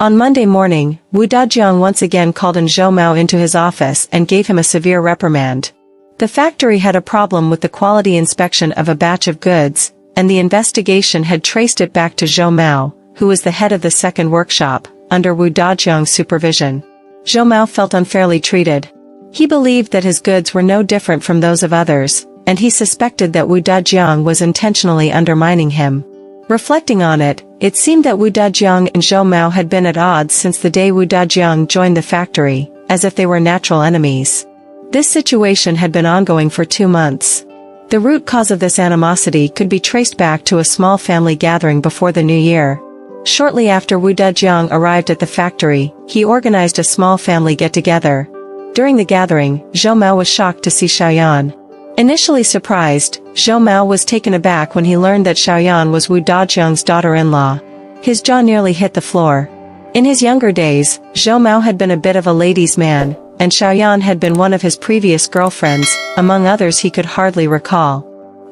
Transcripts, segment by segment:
On Monday morning, Wu Dajiang once again called in Zhou Mao into his office and gave him a severe reprimand. The factory had a problem with the quality inspection of a batch of goods, and the investigation had traced it back to Zhou Mao, who was the head of the second workshop, under Wu Dajiang's supervision. Zhou Mao felt unfairly treated. He believed that his goods were no different from those of others, and he suspected that Wu Dajiang was intentionally undermining him. Reflecting on it, it seemed that Wu Dajiang and Zhou Mao had been at odds since the day Wu Dajiang joined the factory, as if they were natural enemies. This situation had been ongoing for 2 months. The root cause of this animosity could be traced back to a small family gathering before the new year. Shortly after Wu Dajiang arrived at the factory, he organized a small family get-together. During the gathering, Zhou Mao was shocked to see Xiaoyan. Initially surprised, Zhou Mao was taken aback when he learned that Xiaoyan was Wu Dajiang's daughter-in-law. His jaw nearly hit the floor. In his younger days, Zhou Mao had been a bit of a ladies' man, and Xiaoyan had been one of his previous girlfriends, among others he could hardly recall.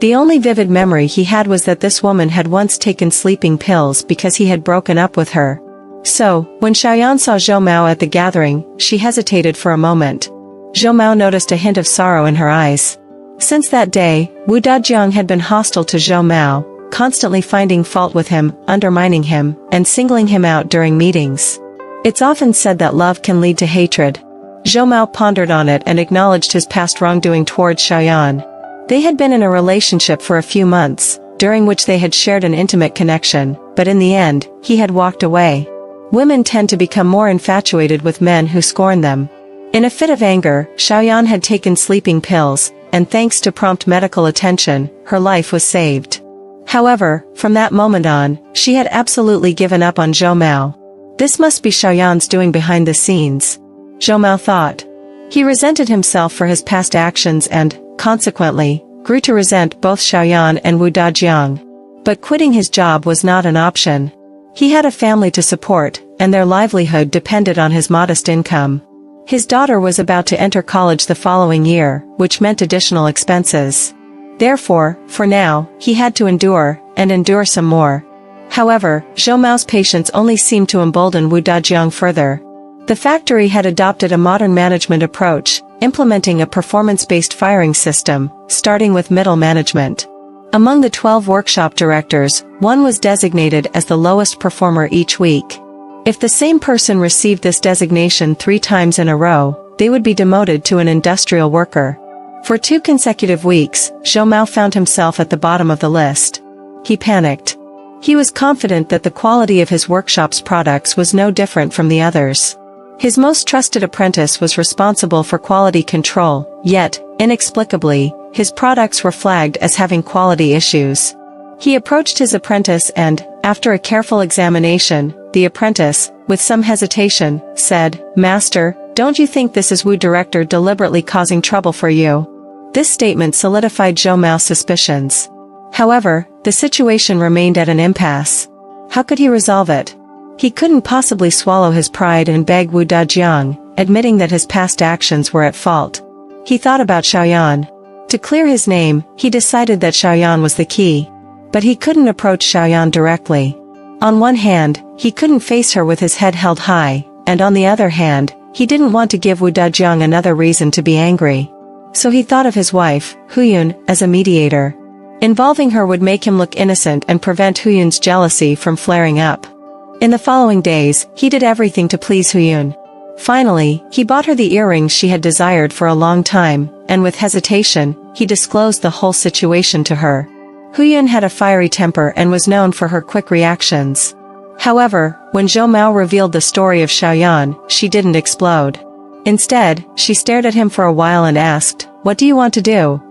The only vivid memory he had was that this woman had once taken sleeping pills because he had broken up with her. So, when Xiaoyan saw Zhou Mao at the gathering, she hesitated for a moment. Zhou Mao noticed a hint of sorrow in her eyes. Since that day, Wu Dajiang had been hostile to Zhou Mao, constantly finding fault with him, undermining him, and singling him out during meetings. It's often said that love can lead to hatred. Zhou Mao pondered on it and acknowledged his past wrongdoing towards Xiaoyan. They had been in a relationship for a few months, during which they had shared an intimate connection, but in the end, he had walked away. Women tend to become more infatuated with men who scorn them. In a fit of anger, Xiaoyan had taken sleeping pills, and thanks to prompt medical attention, her life was saved. However, from that moment on, she had absolutely given up on Zhou Mao. This must be Xiaoyan's doing behind the scenes, Zhou Mao thought. He resented himself for his past actions and, consequently, grew to resent both Xiaoyan and Wu Dajiang. But quitting his job was not an option. He had a family to support, and their livelihood depended on his modest income. His daughter was about to enter college the following year, which meant additional expenses. Therefore, for now, he had to endure, and endure some more. However, Zhou Mao's patience only seemed to embolden Wu Dajiang further. The factory had adopted a modern management approach, implementing a performance-based firing system, starting with middle management. Among the 12 workshop directors, one was designated as the lowest performer each week. If the same person received this designation 3 times in a row, they would be demoted to an industrial worker. For 2 consecutive weeks, Zhou Mao found himself at the bottom of the list. He panicked. He was confident that the quality of his workshop's products was no different from the others. His most trusted apprentice was responsible for quality control, yet, inexplicably, his products were flagged as having quality issues. He approached his apprentice and, after a careful examination, the apprentice, with some hesitation, said, "Master, don't you think this is Wu Director deliberately causing trouble for you?" This statement solidified Zhou Mao's suspicions. However, the situation remained at an impasse. How could he resolve it? He couldn't possibly swallow his pride and beg Wu Dajiang, admitting that his past actions were at fault. He thought about Xiaoyan. To clear his name, he decided that Xiaoyan was the key. But he couldn't approach Xiaoyan directly. On one hand, he couldn't face her with his head held high, and on the other hand, he didn't want to give Wu Dajiang another reason to be angry. So he thought of his wife, Huyun, as a mediator. Involving her would make him look innocent and prevent Huyun's jealousy from flaring up. In the following days, he did everything to please Huyun. Finally, he bought her the earrings she had desired for a long time, and with hesitation, he disclosed the whole situation to her. Huyun had a fiery temper and was known for her quick reactions. However, when Zhou Mao revealed the story of Xiaoyan, she didn't explode. Instead, she stared at him for a while and asked, "What do you want to do?"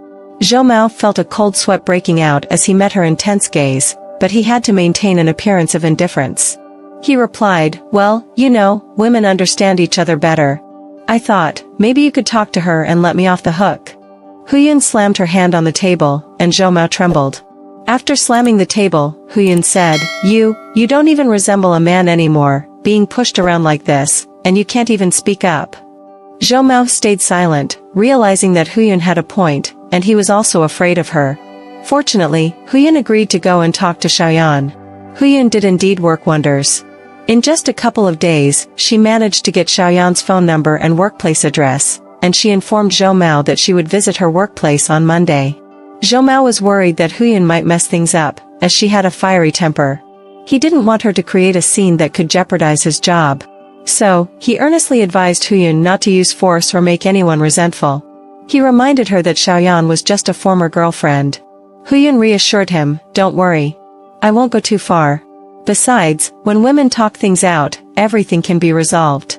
Zhou Mao felt a cold sweat breaking out as he met her intense gaze, but he had to maintain an appearance of indifference. He replied, "Well, you know, women understand each other better. I thought, maybe you could talk to her and let me off the hook." Huyun slammed her hand on the table, and Zhou Mao trembled. After slamming the table, Huyun said, You don't even resemble a man anymore, being pushed around like this, and you can't even speak up." Zhou Mao stayed silent, realizing that Huyun had a point, and he was also afraid of her. Fortunately, Huyun agreed to go and talk to Xiaoyan. Huyun did indeed work wonders. In just a couple of days, she managed to get Xiaoyan's phone number and workplace address, and she informed Zhou Mao that she would visit her workplace on Monday. Zhou Mao was worried that Huyan might mess things up, as she had a fiery temper. He didn't want her to create a scene that could jeopardize his job. So, he earnestly advised Huyan not to use force or make anyone resentful. He reminded her that Xiaoyan was just a former girlfriend. Huyan reassured him, "Don't worry. I won't go too far. Besides, when women talk things out, everything can be resolved."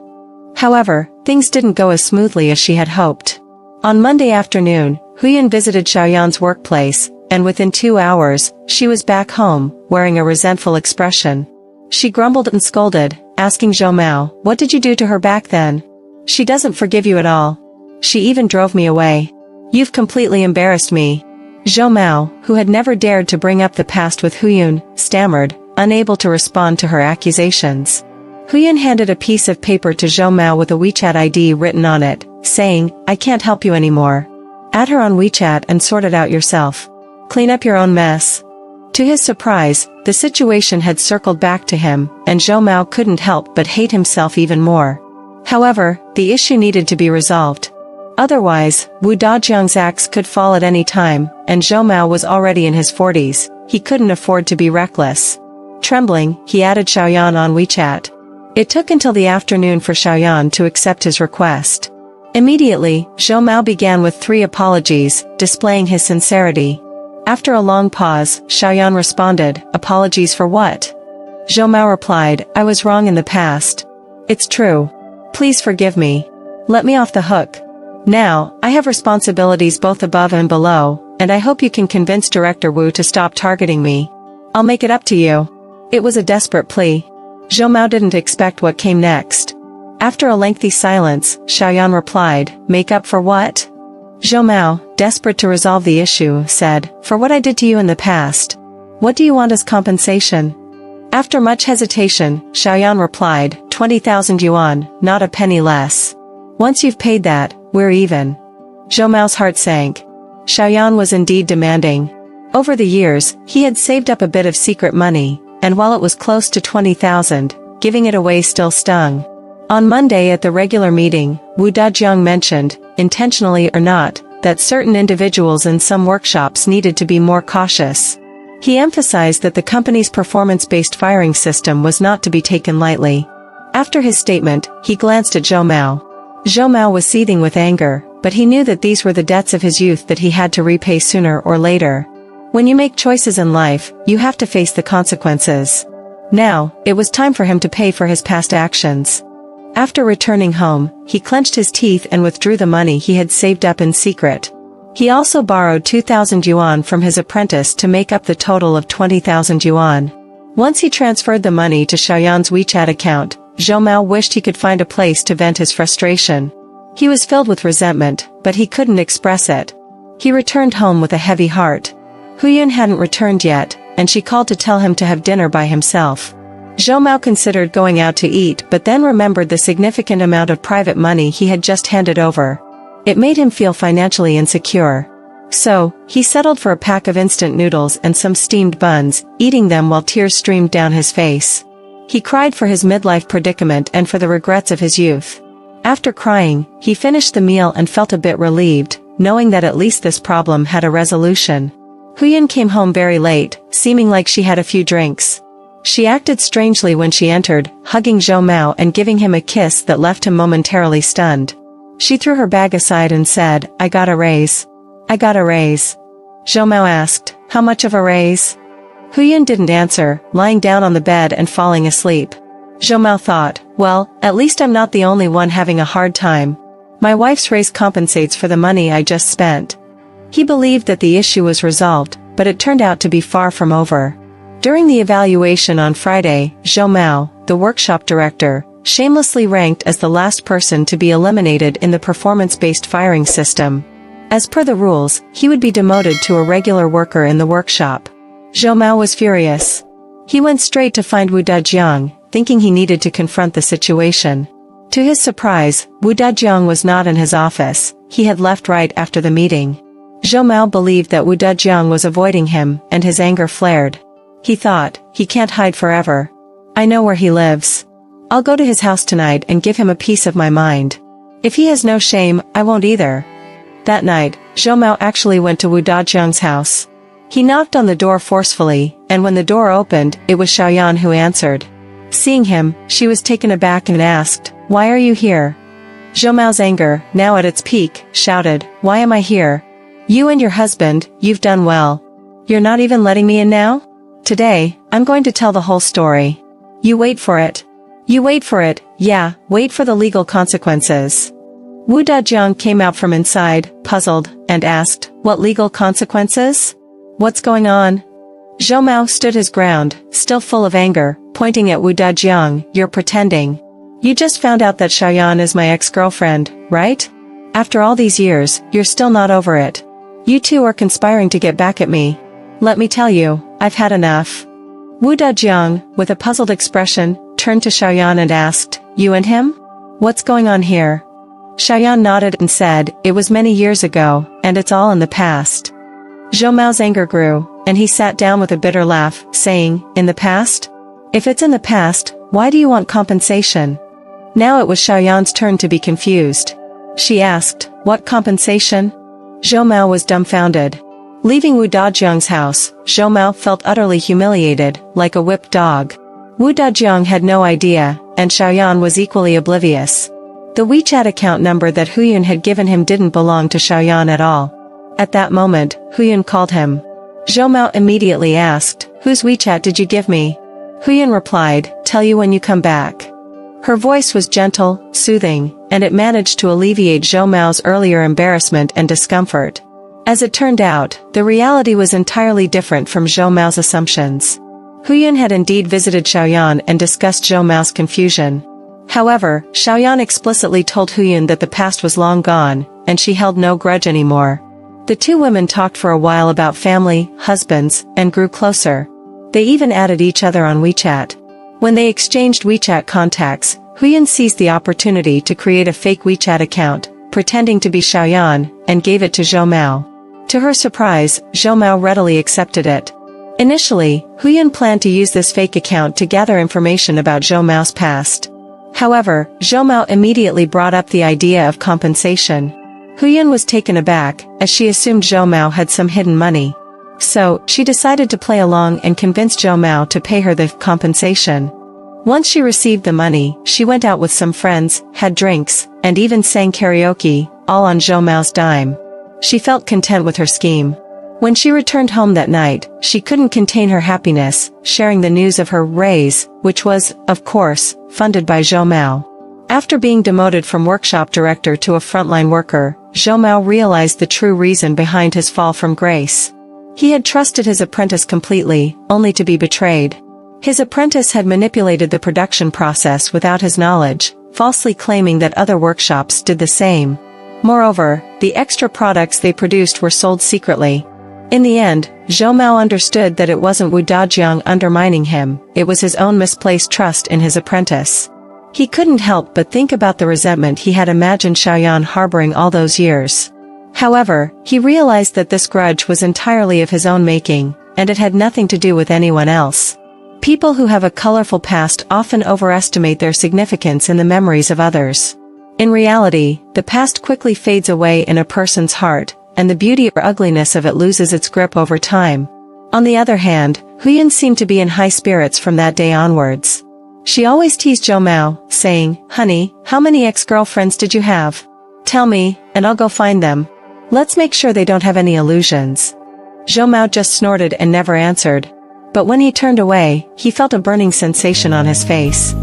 However, things didn't go as smoothly as she had hoped. On Monday afternoon, Huyan visited Xiaoyan's workplace, and within 2 hours, she was back home, wearing a resentful expression. She grumbled and scolded, asking Zhou Mao, "What did you do to her back then? She doesn't forgive you at all. She even drove me away. You've completely embarrassed me." Zhou Mao, who had never dared to bring up the past with Huyan, stammered, unable to respond to her accusations. Huyan handed a piece of paper to Zhou Mao with a WeChat ID written on it, saying, "I can't help you anymore. Add her on WeChat and sort it out yourself. Clean up your own mess." To his surprise, the situation had circled back to him, and Zhou Mao couldn't help but hate himself even more. However, the issue needed to be resolved. Otherwise, Wu Dajiang's axe could fall at any time, and Zhou Mao was already in his 40s, he couldn't afford to be reckless. Trembling, he added Xiaoyan on WeChat. It took until the afternoon for Xiaoyan to accept his request. Immediately, Zhou Mao began with 3 apologies, displaying his sincerity. After a long pause, Xiaoyan responded, "Apologies for what?" Zhou Mao replied, "I was wrong in the past. It's true. Please forgive me. Let me off the hook. Now, I have responsibilities both above and below, and I hope you can convince Director Wu to stop targeting me. I'll make it up to you." It was a desperate plea. Zhou Mao didn't expect what came next. After a lengthy silence, Xiaoyan replied, "Make up for what?" Zhou Mao, desperate to resolve the issue, said, "For what I did to you in the past. What do you want as compensation?" After much hesitation, Xiaoyan replied, 20,000 yuan, not a penny less. Once you've paid that, we're even. Zhou Mao's heart sank. Xiaoyan was indeed demanding. Over the years, he had saved up a bit of secret money, and while it was close to 20,000, giving it away still stung. On Monday at the regular meeting, Wu Dajiang mentioned, intentionally or not, that certain individuals in some workshops needed to be more cautious. He emphasized that the company's performance-based firing system was not to be taken lightly. After his statement, he glanced at Zhou Mao. Zhou Mao was seething with anger, but he knew that these were the debts of his youth that he had to repay sooner or later. When you make choices in life, you have to face the consequences. Now, it was time for him to pay for his past actions. After returning home, he clenched his teeth and withdrew the money he had saved up in secret. He also borrowed 2,000 yuan from his apprentice to make up the total of 20,000 yuan. Once he transferred the money to Xiaoyan's WeChat account, Zhou Mao wished he could find a place to vent his frustration. He was filled with resentment, but he couldn't express it. He returned home with a heavy heart. Huyan hadn't returned yet, and she called to tell him to have dinner by himself. Zhou Mao considered going out to eat but then remembered the significant amount of private money he had just handed over. It made him feel financially insecure. So, he settled for a pack of instant noodles and some steamed buns, eating them while tears streamed down his face. He cried for his midlife predicament and for the regrets of his youth. After crying, he finished the meal and felt a bit relieved, knowing that at least this problem had a resolution. Huyan came home very late, seeming like she had a few drinks. She acted strangely when she entered, hugging Zhou Mao and giving him a kiss that left him momentarily stunned. She threw her bag aside and said, "I got a raise." "I got a raise." Zhou Mao asked, "How much of a raise?" Huyan didn't answer, lying down on the bed and falling asleep. Zhou Mao thought, well, at least I'm not the only one having a hard time. My wife's raise compensates for the money I just spent. He believed that the issue was resolved, but it turned out to be far from over. During the evaluation on Friday, Zhou Mao, the workshop director, shamelessly ranked as the last person to be eliminated in the performance-based firing system. As per the rules, he would be demoted to a regular worker in the workshop. Zhou Mao was furious. He went straight to find Wu Dajiang, thinking he needed to confront the situation. To his surprise, Wu Dajiang was not in his office, he had left right after the meeting. Zhou Mao believed that Wu Dajiang was avoiding him, and his anger flared. He thought, he can't hide forever. I know where he lives. I'll go to his house tonight and give him a piece of my mind. If he has no shame, I won't either. That night, Zhou Mao actually went to Wu Dajiang's house. He knocked on the door forcefully, and when the door opened, it was Xiaoyan who answered. Seeing him, she was taken aback and asked, "Why are you here?" Zhou Mao's anger, now at its peak, shouted, "Why am I here? You and your husband, you've done well. You're not even letting me in now? Today, I'm going to tell the whole story. You wait for it. You wait for it, yeah, wait for the legal consequences." Wu Dajiang came out from inside, puzzled, and asked, "What legal consequences? What's going on?" Zhou Mao stood his ground, still full of anger, pointing at Wu Dajiang, "You're pretending. You just found out that Xiaoyan is my ex-girlfriend, right? After all these years, you're still not over it. You two are conspiring to get back at me. Let me tell you, I've had enough." Wu Dajiang, with a puzzled expression, turned to Xiaoyan and asked, "You and him? What's going on here?" Xiaoyan nodded and said, "It was many years ago, and it's all in the past." Zhou Mao's anger grew, and he sat down with a bitter laugh, saying, "In the past? If it's in the past, why do you want compensation?" Now it was Xiaoyan's turn to be confused. She asked, "What compensation?" Zhou Mao was dumbfounded. Leaving Wu Dajiang's house, Zhou Mao felt utterly humiliated, like a whipped dog. Wu Dajiang had no idea, and Xiaoyan was equally oblivious. The WeChat account number that Huyun had given him didn't belong to Xiaoyan at all. At that moment, Huyun called him. Zhou Mao immediately asked, "Whose WeChat did you give me?" Huyun replied, "Tell you when you come back." Her voice was gentle, soothing, and it managed to alleviate Zhou Mao's earlier embarrassment and discomfort. As it turned out, the reality was entirely different from Zhou Mao's assumptions. Huyun had indeed visited Xiaoyan and discussed Zhou Mao's confusion. However, Xiaoyan explicitly told Huyun that the past was long gone, and she held no grudge anymore. The two women talked for a while about family, husbands, and grew closer. They even added each other on WeChat. When they exchanged WeChat contacts, Huyun seized the opportunity to create a fake WeChat account, pretending to be Xiaoyan, and gave it to Zhou Mao. To her surprise, Zhou Mao readily accepted it. Initially, Huyun planned to use this fake account to gather information about Zhou Mao's past. However, Zhou Mao immediately brought up the idea of compensation. Huyun was taken aback, as she assumed Zhou Mao had some hidden money. So, she decided to play along and convinced Zhou Mao to pay her the compensation. Once she received the money, she went out with some friends, had drinks, and even sang karaoke, all on Zhou Mao's dime. She felt content with her scheme. When she returned home that night, she couldn't contain her happiness, sharing the news of her raise, which was, of course, funded by Zhou Mao. After being demoted from workshop director to a frontline worker, Zhou Mao realized the true reason behind his fall from grace. He had trusted his apprentice completely, only to be betrayed. His apprentice had manipulated the production process without his knowledge, falsely claiming that other workshops did the same. Moreover, the extra products they produced were sold secretly. In the end, Zhou Mao understood that it wasn't Wu Dajiang undermining him, it was his own misplaced trust in his apprentice. He couldn't help but think about the resentment he had imagined Xiaoyan harboring all those years. However, he realized that this grudge was entirely of his own making, and it had nothing to do with anyone else. People who have a colorful past often overestimate their significance in the memories of others. In reality, the past quickly fades away in a person's heart, and the beauty or ugliness of it loses its grip over time. On the other hand, Huyun seemed to be in high spirits from that day onwards. She always teased Zhou Mao, saying, "Honey, how many ex-girlfriends did you have? Tell me, and I'll go find them. Let's make sure they don't have any illusions." Zhou Mao just snorted and never answered. But when he turned away, he felt a burning sensation on his face.